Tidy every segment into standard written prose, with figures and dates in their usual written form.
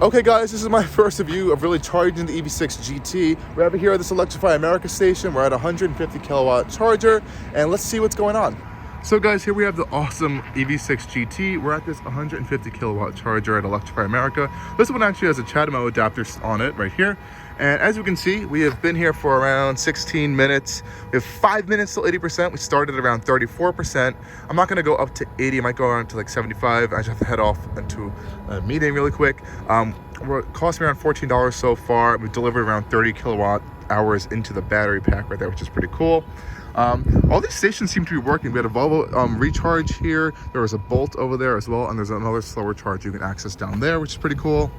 Okay guys, this is my first review of really charging the EV6 GT. We're over here at this Electrify America station. We're at a 150 kilowatt charger, and let's see what's going on. So guys, here we have the awesome EV6 GT. We're at this 150 kilowatt charger at Electrify America. This one actually has a CHAdeMO adapter on it right here. And as you can see, we have been here for around 16 minutes. We have 5 minutes till 80%. We started at around 34%. I'm not gonna go up to 80, I might go around to like 75. I just have to head off into a meeting really quick. It cost me around $14 so far. We delivered around 30 kilowatt hours into the battery pack right there, which is pretty cool. All these stations seem to be working. We had a Volvo recharge here. There was a Bolt over there as well, and there's another slower charge you can access down there, which is pretty cool.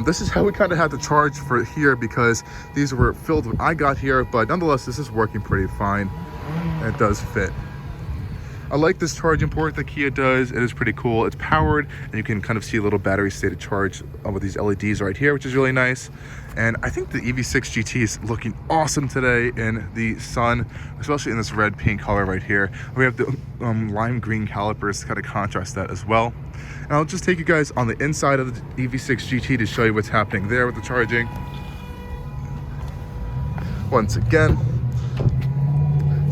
This is how we kind of had to charge for here because these were filled when I got here, but nonetheless, this is working pretty fine. And it does fit. I like this charging port that Kia does. It is pretty cool. It's powered, and you can kind of see a little battery stated charge with these LEDs right here, which is really nice. And I think the EV6 GT is looking awesome today in the sun, especially in this red pink color right here. We have the lime green calipers to kind of contrast that as well. And I'll just take you guys on the inside of the EV6 GT to show you what's happening there with the charging. Once again,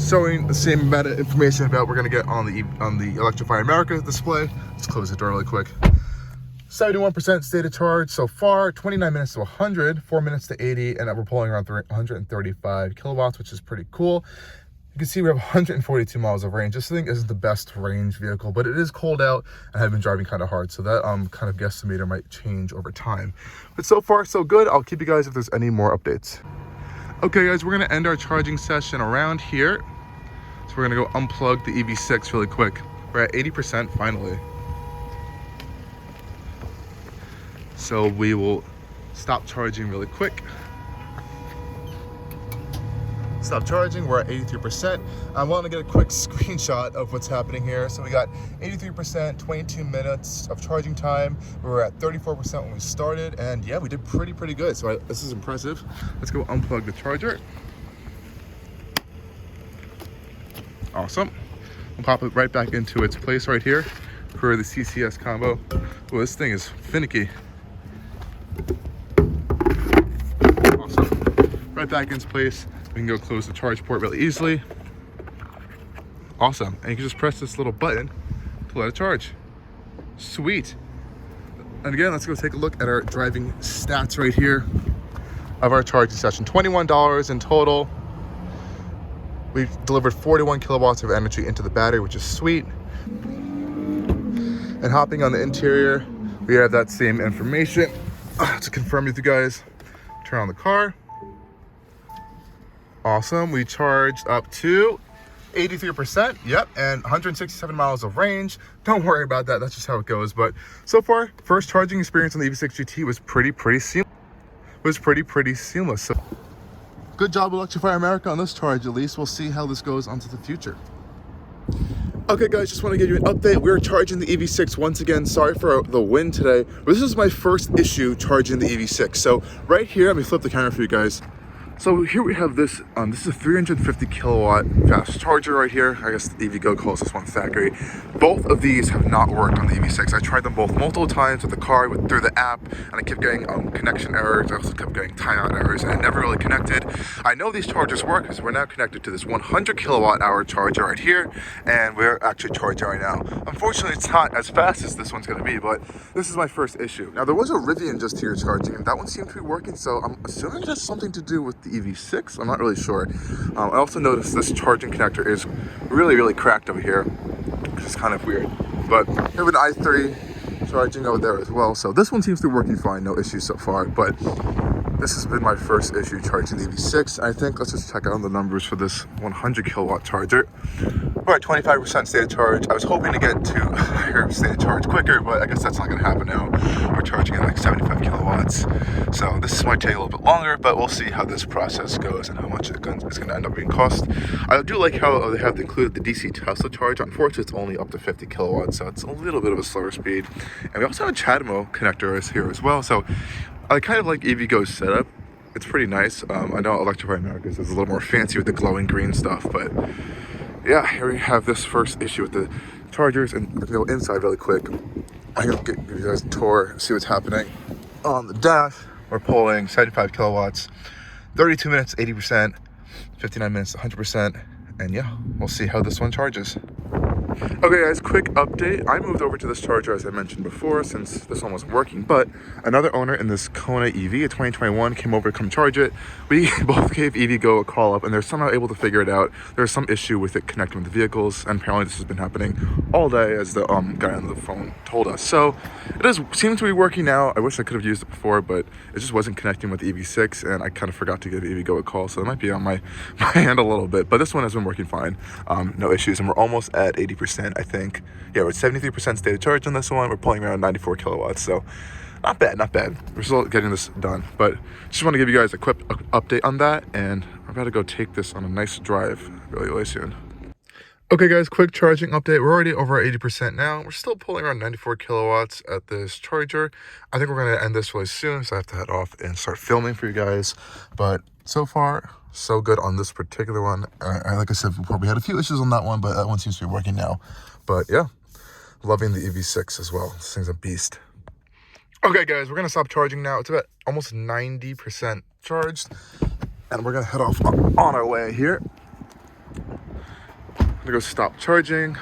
showing the same amount of information about we're going to get on the Electrify America display. Let's close the door really quick. 71% state of charge so far, 29 minutes to 100, 4 minutes to 80, and we're pulling around 135 kilowatts, which is pretty cool. You can see we have 142 miles of range. This thing isn't the best range vehicle, but it is cold out and I've been driving kind of hard, so that kind of guesstimator might change over time. But so far, so good. I'll keep you guys if there's any more updates. Okay guys, we're gonna end our charging session around here. So we're gonna go unplug the EV6 really quick. We're at 80% finally. So we will stop charging really quick. Stop charging, we're at 83%. I want to get a quick screenshot of what's happening here. So we got 83%, 22 minutes of charging time. We were at 34% when we started, and yeah, we did pretty good. So this is impressive. Let's go unplug the charger. Awesome. We'll pop it right back into its place right here for the CCS combo. Well, this thing is finicky. Awesome. Right back into place. We can go close the charge port really easily. Awesome. And you can just press this little button to let it charge. Sweet. And again, let's go take a look at our driving stats right here of our charging session. $21 in total. We've delivered 41 kilowatts of energy into the battery, which is sweet. And hopping on the interior, we have that same information. To confirm with you guys, turn on the car. Awesome, we charged up to 83%, yep, and 167 miles of range. Don't worry about that, that's just how it goes. But so far, first charging experience on the EV6 GT was pretty seamless. So good job, Electrify America, on this charge at least. We'll see how this goes onto the future. Okay guys, just want to give you an update. We're charging the EV6 once again. Sorry for the wind today, but this is my first issue charging the EV6. So right here, let me flip the camera for you guys. So here we have this, this is a 350 kilowatt fast charger right here. I guess EVGo calls this one Thackeray. Both of these have not worked on the EV6. I tried them both multiple times with the car, through the app, and I kept getting connection errors. I also kept getting timeout errors, and it never really connected. I know these chargers work because we're now connected to this 100 kilowatt hour charger right here, and we're actually charging right now. Unfortunately, it's not as fast as this one's gonna be, but this is my first issue. Now, there was a Rivian just here charging, and that one seemed to be working, so I'm assuming it has something to do with the EV6. I'm not really sure. I also noticed this charging connector is really cracked over here, which is kind of weird. But we have an i3 charging over there as well. So this one seems to be working fine, no issues so far. But this has been my first issue charging the EV6. I think let's just check out the numbers for this 100 kilowatt charger. We're at 25% state of charge. I was hoping to get to higher state of charge quicker, but I guess that's not going to happen now. We're charging at like 75 kilowatts. So this might take a little bit longer, but we'll see how this process goes and how much it's going to end up being cost. I do like how they have included the DC Tesla charge. Unfortunately, it's only up to 50 kilowatts, so it's a little bit of a slower speed. And we also have a CHAdeMO connector here as well. So I kind of like EVGo's setup. It's pretty nice. I know Electrify America is a little more fancy with the glowing green stuff, but yeah, here we have this first issue with the chargers. And let's go inside really quick. I'm gonna give you guys a tour, see what's happening on the dash. We're pulling 75 kilowatts, 32 minutes, 80%, 59 minutes, 100%. And yeah, we'll see how this one charges. Okay guys, quick update. I moved over to this charger as I mentioned before since this one wasn't working, but another owner in this Kona EV, a 2021, came over to come charge it. We both gave EVGo a call up and they're somehow able to figure it out. There's some issue with it connecting with the vehicles, and apparently this has been happening all day as the guy on the phone told us. So it does seem to be working now. I wish I could have used it before, but it just wasn't connecting with the EV6 and I kind of forgot to give EVGo a call, so it might be on my hand a little bit, but this one has been working fine. No issues, and we're almost at 80%, I think. Yeah, we're at 73% state of charge on this one. We're pulling around 94 kilowatts, so not bad, not bad. We're still getting this done, but just want to give you guys a quick update on that, and I'm about to go take this on a nice drive really, really soon. Okay guys, quick charging update. We're already over 80% now. We're still pulling around 94 kilowatts at this charger. I think we're going to end this really soon, so I have to head off and start filming for you guys. But so far, so good on this particular one. Like I said before, we had a few issues on that one, but that one seems to be working now. But yeah, loving the EV6 as well. This thing's a beast. Okay guys, we're going to stop charging now. It's about almost 90% charged, and we're going to head off on our way here. I'm gonna go stop charging,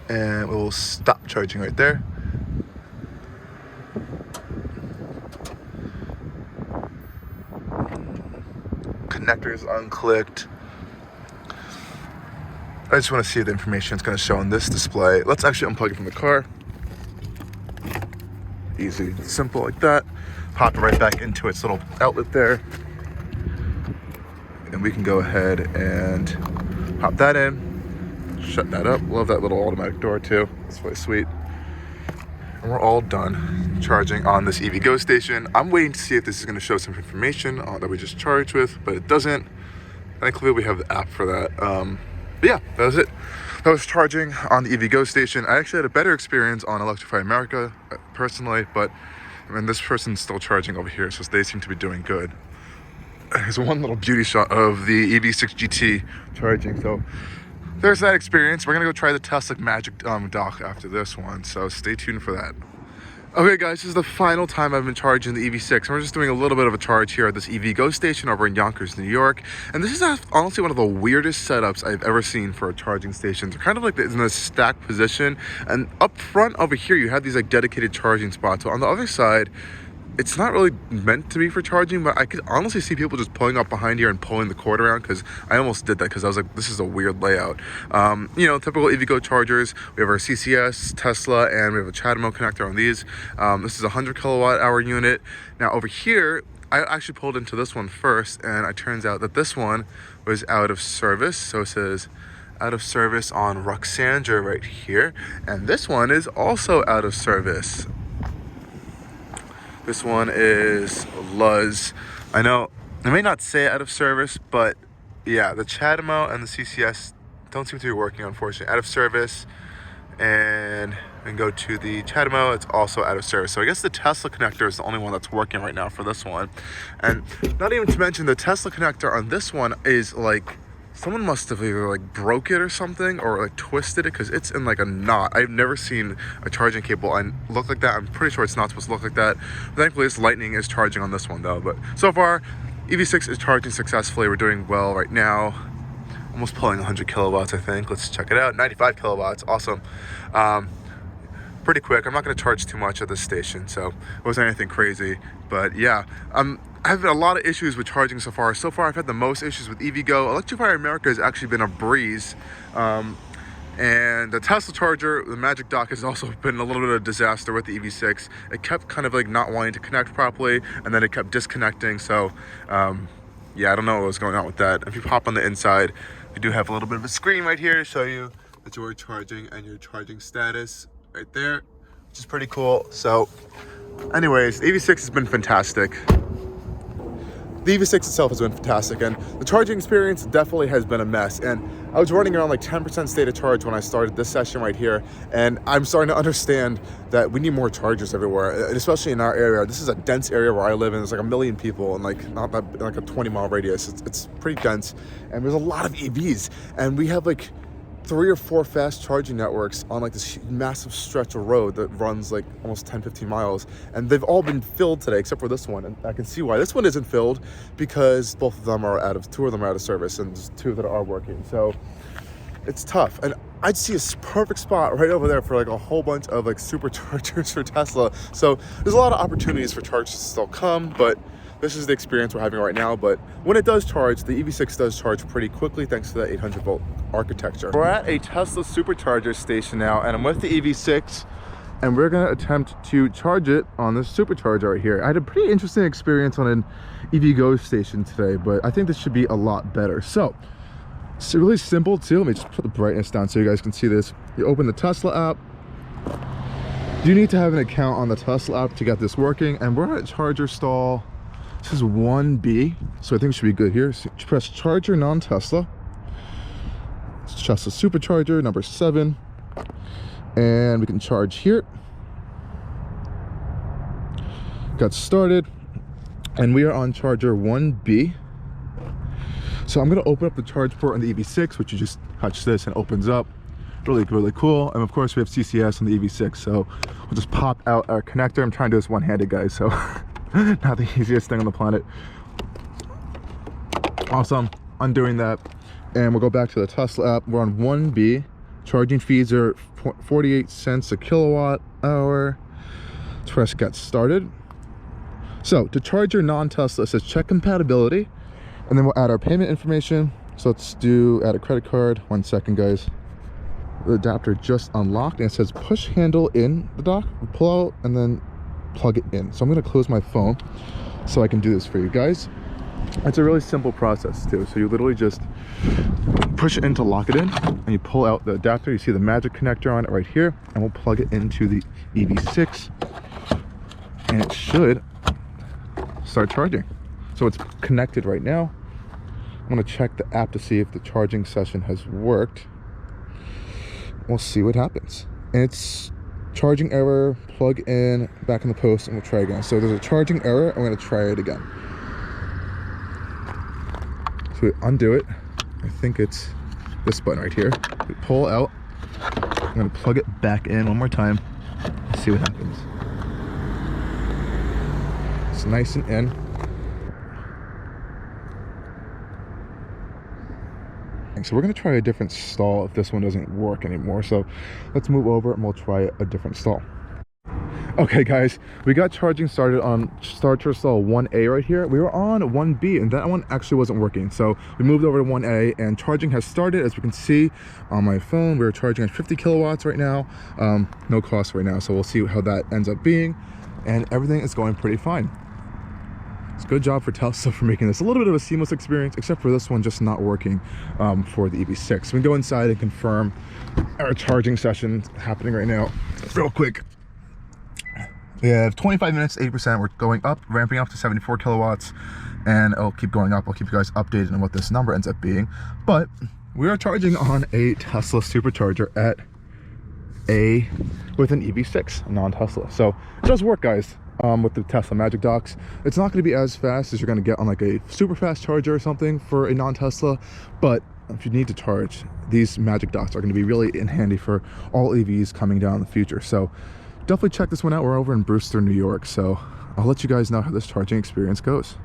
and we'll stop charging right there. Connectors unclicked. I just want to see the information it's going to show on this display. Let's actually unplug it from the car. Easy, simple like that. Pop it right back into its little outlet there. And we can go ahead and pop that in, shut that up. Love that little automatic door too. It's really sweet. And we're all done charging on this EVGo station. I'm waiting to see if this is going to show some information that we just charged with, but it doesn't. Thankfully, we have the app for that. But yeah, that was it. That was charging on the EVGo station. I actually had a better experience on Electrify America, personally, but I mean, this person's still charging over here, so they seem to be doing good. There's one little beauty shot of the EV6 GT charging, so there's that experience. We're gonna go try the Tesla Magic dock after this one, so stay tuned for that. Okay guys, this is the final time I've been charging the EV6, and we're just doing a little bit of a charge here at this EVGo station over in Yonkers, New York. And this is honestly one of the weirdest setups I've ever seen for a charging station. They're kind of like in a stacked position, and up front over here you have these like dedicated charging spots, but on the other side it's not really meant to be for charging, but I could honestly see people just pulling up behind here and pulling the cord around, because I almost did that because I was like, this is a weird layout. You know, typical EVGo chargers. We have our CCS, Tesla, and we have a CHAdeMO connector on these. This is a 100 kilowatt hour unit. Now over here, I actually pulled into this one first, and it turns out that this one was out of service. So it says out of service on Roxandra right here. And this one is also out of service. This one is Luz. I know I may not say out of service, but yeah, the CHAdeMO and the CCS don't seem to be working, unfortunately. Out of service, and then go to the CHAdeMO, it's also out of service. So I guess the Tesla connector is the only one that's working right now for this one. And not even to mention the Tesla connector on this one is like, someone must have either like broke it or something, or like twisted it, because it's in like a knot. I've never seen a charging cable and look like that. I'm pretty sure it's not supposed to look like that. Thankfully, this Lightning is charging on this one though. But so far, EV6 is charging successfully. We're doing well right now. Almost pulling 100 kilowatts, I think. Let's check it out. 95 kilowatts, awesome. Pretty quick. I'm not going to charge too much at this station, so it wasn't anything crazy. But yeah, I've had a lot of issues with charging so far. So far, I've had the most issues with EVGo. Electrify America has actually been a breeze. And the Tesla charger, the Magic Dock, has also been a little bit of a disaster with the EV6. It kept kind of like not wanting to connect properly, and then it kept disconnecting. So yeah, I don't know what was going on with that. If you hop on the inside, we do have a little bit of a screen right here to show you that you are charging and your charging status right there, which is pretty cool. So anyways, the EV6 has been fantastic. The EV6 itself has been fantastic, and the charging experience definitely has been a mess. And I was running around like 10% state of charge when I started this session right here, and I'm starting to understand that we need more chargers everywhere, and especially in our area. This is a dense area where I live in. There's like 1 million people, and like not that, like a 20-mile radius. It's pretty dense, and there's a lot of EVs, and we have like 3 or 4 fast charging networks on like this massive stretch of road that runs like almost 10-15 miles, and they've all been filled today except for this one. And I can see why this one isn't filled, because both of them are two of them are out of service and just 2 that are working. So it's tough. And I'd see a perfect spot right over there for like a whole bunch of like superchargers for Tesla. So there's a lot of opportunities for chargers to still come, but this is the experience we're having right now. But when it does charge, the EV6 does charge pretty quickly thanks to the 800 volt architecture. We're at a Tesla supercharger station now, and I'm with the EV6, and we're gonna attempt to charge it on this supercharger right here. I had a pretty interesting experience on an EVGo station today, but I think this should be a lot better. So it's really simple too. Let me just put the brightness down so you guys can see this. You open the Tesla app. You need to have an account on the Tesla app to get this working, and we're at charger stall. This is 1B, so I think it should be good here. So you press charger non-Tesla. It's Tesla supercharger number 7, and we can charge here. Got started, and we are on charger 1B. So I'm going to open up the charge port on the EV6, which you just touch this and it opens up. Really, really cool. And of course we have CCS on the EV6, so we'll just pop out our connector. I'm trying to do this one-handed, guys, so not the easiest thing on the planet. Awesome. Undoing that, and we'll go back to the Tesla app. We're on 1B. Charging fees are 48 cents a kilowatt hour. Let's press get started. So to charge your non-Tesla, it says check compatibility, and then we'll add our payment information. So let's do add a credit card. 1 second, guys. The adapter just unlocked, and it says push handle in the dock. We'll pull out and then plug it in. So I'm going to close my phone so I can do this for you guys. It's a really simple process too. So you literally just push it in to lock it in, and you pull out the adapter. You see the magic connector on it right here, and we'll plug it into the EV6, and it should start charging. So it's connected right now. I'm going to check the app to see if the charging session has worked. We'll see what happens. And it's charging error, plug in, back in the post, and we'll try again. So there's a charging error. I'm going to try it again. So we undo it. I think it's this button right here. We pull out. I'm going to plug it back in one more time. See what happens. It's nice and in. So we're going to try a different stall if this one doesn't work anymore. So let's move over and we'll try a different stall. Okay guys, we got charging started on starter stall 1A right here. We were on 1B and that one actually wasn't working. So we moved over to 1A and charging has started. As we can see on my phone, we're charging at 50 kilowatts right now. No cost right now. So we'll see how that ends up being. And everything is going pretty fine. It's a good job for Tesla for making this a little bit of a seamless experience, except for this one just not working for the EV6. We can go inside and confirm our charging session happening right now. Real quick. We have 25 minutes, 80%. We're going up, ramping up to 74 kilowatts, and it'll keep going up. I'll keep you guys updated on what this number ends up being. But we are charging on a Tesla supercharger with an EV6, non-Tesla. So it does work, guys. With the Tesla Magic Docks, it's not going to be as fast as you're going to get on like a super fast charger or something for a non-Tesla, but if you need to charge, these Magic Docks are going to be really in handy for all EVs coming down in the future. So definitely check this one out. We're over in Brewster, New York, so I'll let you guys know how this charging experience goes.